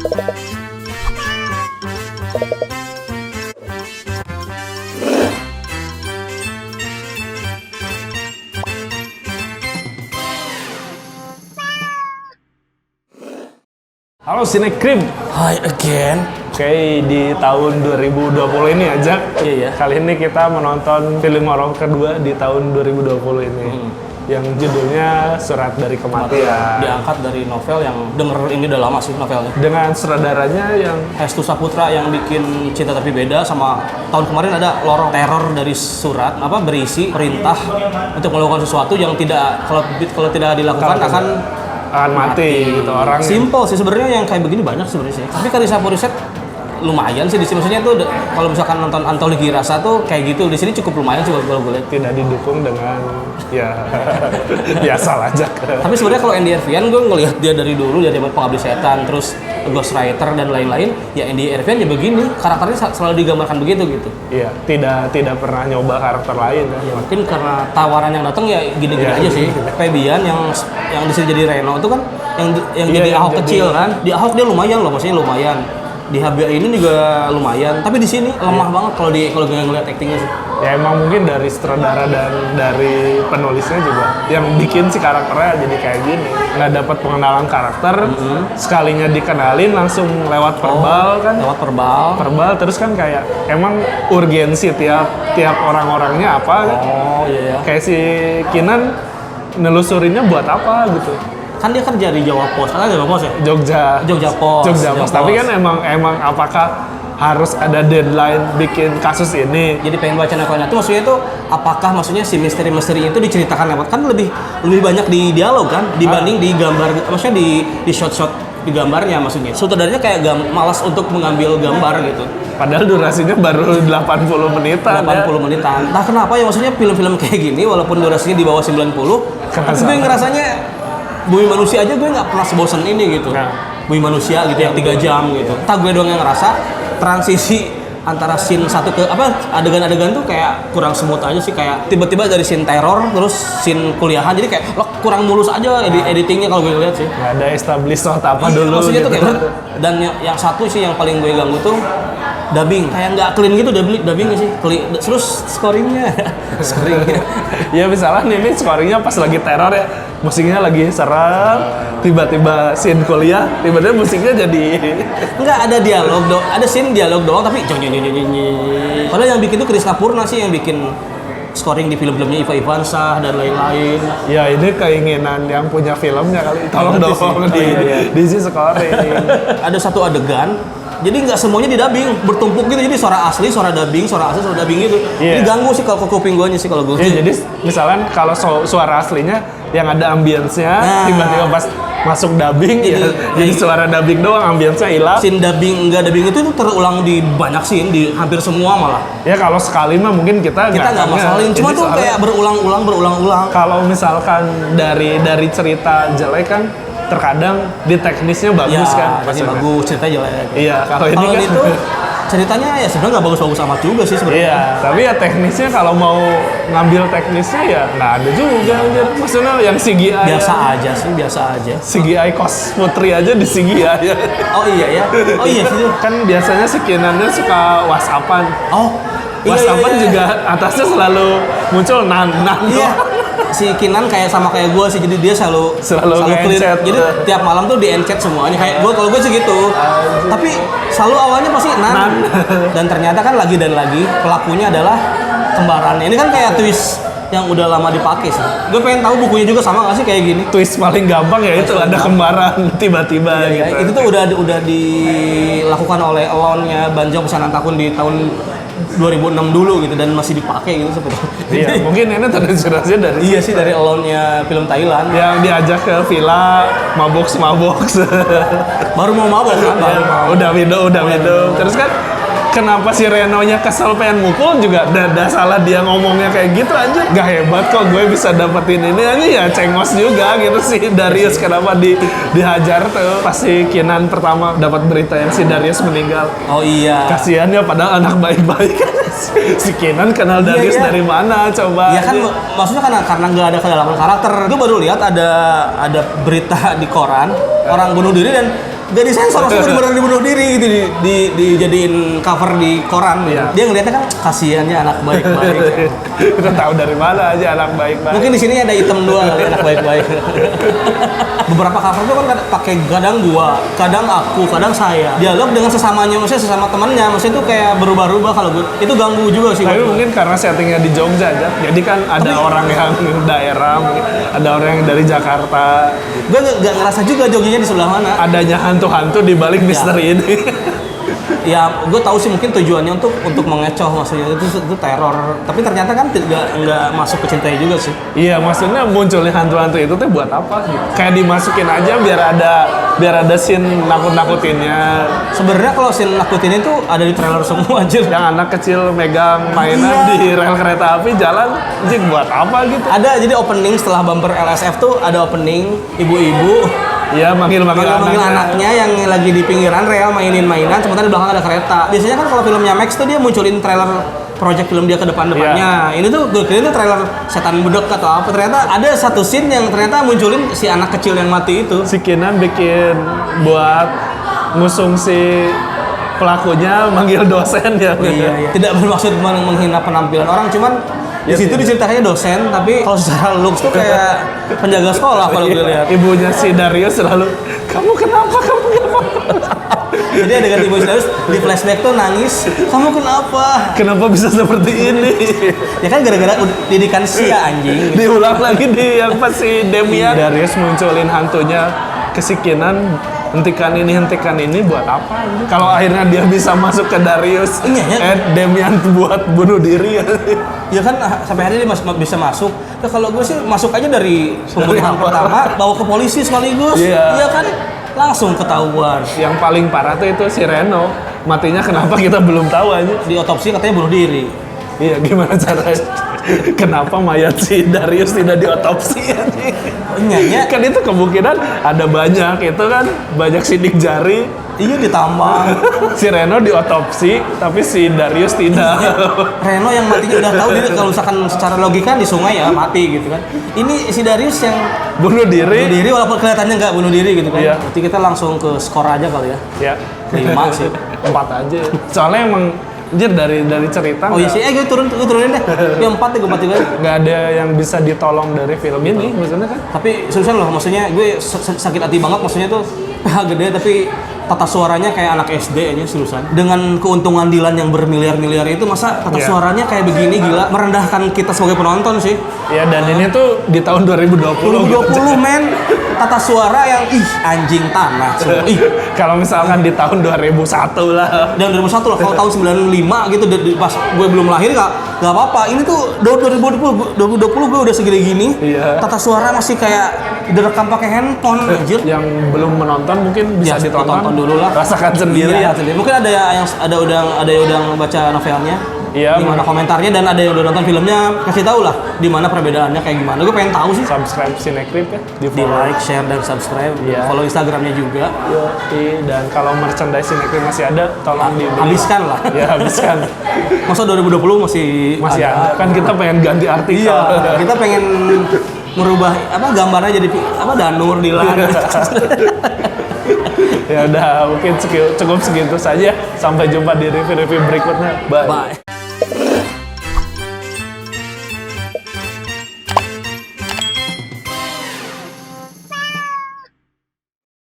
Halo Cinecrib. Hi again. Oke, di tahun 2020 ini aja. Iya. Kali ini kita menonton film horor kedua di tahun 2020 ini. Yang judulnya Surat dari Kematian. Diangkat dari novel yang denger ini udah lama sih novelnya. Dengan sutradaranya yang Hestu Saputra yang bikin Cinta Tapi Beda, sama tahun kemarin ada Lorong Teror dari Surat, berisi perintah untuk melakukan sesuatu yang kalau tidak dilakukan akan mati gitu orang. Simple sih sebenarnya, yang kayak begini banyak sebenarnya sih. Tapi Karisa Puriset lumayan sih di sini, maksudnya tuh kalau misalkan nonton antologi rasa tuh kayak gitu di sini cukup lumayan sih kalau gue lihat. Tidak didukung dengan ya biasa aja. Tapi sebenarnya kalau Andy Ervian gue ngelihat dia dari dulu, dari Pengabdi Setan, terus Ghostwriter dan lain-lain, ya Andy Ervian ya begini, karakternya selalu digambarkan begitu gitu. Iya, tidak pernah nyoba karakter lain kan. Ya, mungkin karena tawaran yang datang ya gini-gini aja sih. Febian yang di sini jadi Reno itu kan yang jadi Ahok kecil kan. Di Ahok dia lumayan loh, maksudnya lumayan. Di HBA ini juga lumayan, tapi di sini lemah banget kalau gue ngeliat aktingnya sih. Ya emang mungkin dari sutradara dan dari penulisnya juga yang bikin si karakternya jadi kayak gini. Nggak dapat pengenalan karakter, sekalinya dikenalin langsung lewat verbal kan. Lewat verbal Terus kan kayak emang urgensi tiap orang-orangnya apa. Oh iya. Kayak si Kinan nelusurinnya buat apa gitu. Kan dia kerja di Jawa Pos, Jawa Pos ya? Jogja Pos. Tapi kan emang apakah harus ada deadline bikin kasus ini? Jadi pengen baca novelnya itu maksudnya itu apakah maksudnya si misteri-misteri itu diceritakan lewat, kan lebih banyak di dialog kan dibanding di gambar, maksudnya di shot-shot di gambarnya, maksudnya sutradaranya kayak malas untuk mengambil gambar gitu. Padahal durasinya baru 80 menitan. 80 menitan. Nah kenapa ya, maksudnya film-film kayak gini walaupun durasinya di bawah 90, tapi gue ngerasanya Bumi Manusia aja gue nggak pernah sebosan ini gitu. Bumi Manusia gitu yang 3 jam gitu. Entah gue doang yang ngerasa transisi antara scene satu ke adegan-adegan tuh kayak kurang smooth aja sih, kayak tiba-tiba dari scene teror terus scene kuliahan, jadi kayak kurang mulus aja editingnya kalau gue lihat sih. Nggak ada establish shot apa dulu. Maksudnya gitu. tuh kayak dan yang satu sih yang paling gue ganggu tuh dubbing, kayak nggak clean gitu dubbingnya sih. Terus scoringnya. Ya misalnya ini scoringnya pas lagi teror ya, musiknya lagi serem, tiba-tiba scene kuliah, tiba-tiba musiknya jadi nggak ada dialog dong, ada scene dialog doang tapi padahal yang bikin tuh Krisna Purna sih, yang bikin scoring di film-filmnya Iva Ivansyah dan lain-lain. Ya ini keinginan yang punya filmnya kali, tolong dong di scoring. Ada satu adegan, jadi nggak semuanya didubbing, bertumpuk gitu, jadi suara asli, suara dubbing gitu. Ini ganggu sih kalau kuping gue sih kalau gue. Jadi misalnya kalau suara aslinya yang ada ambience-nya, tiba-tiba pas masuk dubbing jadi suara dubbing doang, ambience-nya hilang. Scene dubbing enggak dubbing itu terulang di banyak scene, di hampir semua malah. Ya kalau sekali mah mungkin kita nggak masalahin, cuma tuh kayak berulang-ulang. Kalau misalkan dari cerita jelek kan terkadang di teknisnya bagus kan. Pasti bagus, ceritanya jelek. Iya, kalau ini kan itu ceritanya ya sebenarnya nggak bagus-bagus amat juga sih sebenarnya. Iya, tapi ya teknisnya kalau mau ngambil teknisnya ya nggak ada juga. Maksudnya yang CGI biasa aja. CGI kos putri aja di CGI ya. Oh iya sih. Kan biasanya si Kinannya suka WhatsAppan. WhatsAppan juga atasnya selalu muncul nan. Iya. Si Kinan sama kayak gue sih, jadi dia selalu clear. Jadi tiap malam tuh di encet semuanya. Kayak gue, kalau gue sih gitu. Tapi selalu awalnya pasti nan. Dan ternyata kan lagi pelakunya adalah kembarannya. Ini kan kayak twist yang udah lama dipakai sih. Gue pengen tahu bukunya juga sama nggak sih kayak gini. Twist paling gampang ya itu ada kembaran tiba-tiba gitu. Itu tuh udah dilakukan oleh Alone-nya Banjong Pesanan-Takun di tahun 2006 dulu gitu, dan masih dipakai gitu seperti. Iya, mungkin ini terinspirasinya dari. Iya sih, dari Alone-nya film Thailand. Yang diajak ke villa mabok. Baru mau mabok kan? Udah minum. Terus kan kenapa si Reno-nya kesel pengen mukul juga salah dia ngomongnya kayak gitu aja. Gak hebat kok gue bisa dapetin ini aja, ya cengos juga gitu sih Darius. Kenapa dihajar tuh pas si Kinan pertama dapat berita yang si Darius meninggal. Oh iya. Kasihan ya, padahal anak baik-baik. Si Kinan kenal Darius dari mana coba? Iya kan, maksudnya karena nggak ada kedalaman karakter. Gue baru lihat ada berita di koran orang bunuh diri dan Gak disensor, maksudnya beneran dibunuh diri gitu dijadiin cover di koran. Iya. Dia ngeliatnya kan kasihannya anak baik-baik. Kita tahu dari mana aja anak baik-baik. Mungkin di sini ada item dua kali anak baik-baik. Beberapa cover tuh kan pakai kadang gua, kadang aku, kadang saya. Dialog dengan sesamanya, maksudnya sesama temannya, maksudnya itu kayak berubah-ubah kalau gue. Itu ganggu juga sih. Tapi mungkin karena settingnya di Jogja aja. Jadi kan ada orang yang daerah, mungkin ada orang yang dari Jakarta. Gue nggak ngerasa juga Jogjanya di sebelah mana. Adanya hantu-hantu di balik misteri ini. Ya, gue tahu sih mungkin tujuannya untuk mengecoh, maksudnya itu teror. Tapi ternyata kan nggak masuk ke cintanya juga sih. Iya, maksudnya munculnya hantu-hantu itu tuh buat apa gitu? Kayak dimasukin aja biar ada scene nakut-nakutinnya. Sebenarnya kalau scene nakutin itu ada di trailer semua anjir. Yang anak kecil megang mainan di rel kereta api jalan, anjing buat apa gitu? Ada, jadi opening setelah bumper LSF tuh ada opening ibu-ibu Iya, manggil-manggil anaknya yang lagi di pinggiran rel mainin mainan, sementara di belakang ada kereta. Biasanya kan kalau filmnya Max tuh dia munculin trailer project film dia ke depan-depannya. Ini tuh gue kira itu trailer setan bedek atau apa. Ternyata ada satu scene yang ternyata munculin si anak kecil yang mati itu. Si Kinan bikin buat ngusung si pelakunya manggil dosen ya. Iya. Tidak bermaksud menghina penampilan orang, cuman di situ diceritakannya dosen, tapi kalau secara looks tuh kayak penjaga sekolah kalau gue lihat. Ibunya si Darius selalu, kamu kenapa? Jadi adegan ibu Darius di flashback tuh nangis, kamu kenapa? Kenapa bisa seperti ini? Ya kan gara-gara didikan sia anjing. Diulang lagi di yang pas si Demian. Darius munculin hantunya kesikinan. Hentikan ini buat apa? Kalau akhirnya dia bisa masuk ke Darius, Demian buat bunuh diri. Ya kan sampai hari ini bisa masuk. Ya kalau gue sih masuk aja dari pembunuhan pertama, bawa ke polisi sekaligus. Iya kan langsung ketahuan. Yang paling parah tuh itu si Reno. Matinya kenapa kita belum tahu aja. Di otopsi katanya bunuh diri. Iya, gimana caranya? Kenapa mayat si Darius tidak diotopsi? Iya. Kan itu kemungkinan ada banyak, itu kan banyak sidik jari. Iya ditambah. Si Reno diotopsi, tapi si Darius tidak. Reno yang matinya udah tahu dia kalau misalkan secara logika di sungai ya mati gitu kan. Ini si Darius yang bunuh diri walaupun kelihatannya nggak bunuh diri gitu kan. Iya. Berarti kita langsung ke skor aja kali ya. Iya. 5 sih. 4 aja. Soalnya emang anjir dari cerita. Oh iya sih, gue turunin deh. Yang 4 gue mati gue. Nggak ada yang bisa ditolong dari film ini, maksudnya kan. Tapi seriusan loh, maksudnya gue sakit hati banget, maksudnya tuh gede tapi tata suaranya kayak anak SD aja seriusan. Dengan keuntungan Dilan yang bermiliar-miliar itu, masa tata suaranya kayak begini, gila. Merendahkan kita sebagai penonton sih. Iya, dan ini tuh di tahun 2020. 2020 men. Tata suara yang anjing tanah. Ih, kalau misalkan di tahun 2001 lah. Dan 2001 lah, kalau tahun 95 gitu pas gue belum lahir nggak apa-apa. Ini tuh 2020 gue udah segini gini. Iya. Tata suara masih kayak direkam pakai handphone anjir. Yang belum menonton mungkin bisa ditonton dulu lah. Rasakan sendiri ya. Sendiri. Mungkin ada yang udah baca novelnya. Iya. Gimana komentarnya, dan ada yang udah nonton filmnya, kasih tahu lah di mana perbedaannya kayak gimana. Gue pengen tahu sih. Subscribe Cinecrip ya. Di like, share, dan subscribe. Iya. Follow Instagramnya juga. Dan kalau merchandise Cinecrip masih ada, tolong dibeli. Habiskan lah. Ya, habiskan. Masa 2020 masih ada. Kan kita pengen ganti artikel. Iya, kita pengen merubah gambarnya jadi Danur Dilan. Ya udah, mungkin cukup segitu saja. Sampai jumpa di review-review berikutnya. Bye.